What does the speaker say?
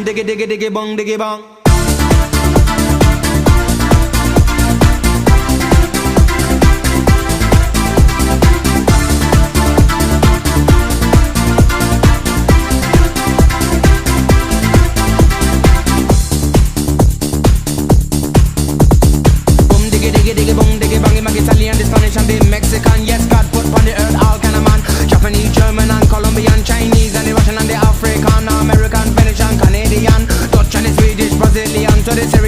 diggy diggy diggy bong diggy bong. Diggy diggy bong diggy bong, him a Italian, the Spanish and the Mexican. Yes, God put on the earth all kind of man. Japanese, German and Colombian, Chinese and the Russian and the African, American, Venetian, Canadian, Dutch and the Swedish, Brazilian to the Syrian.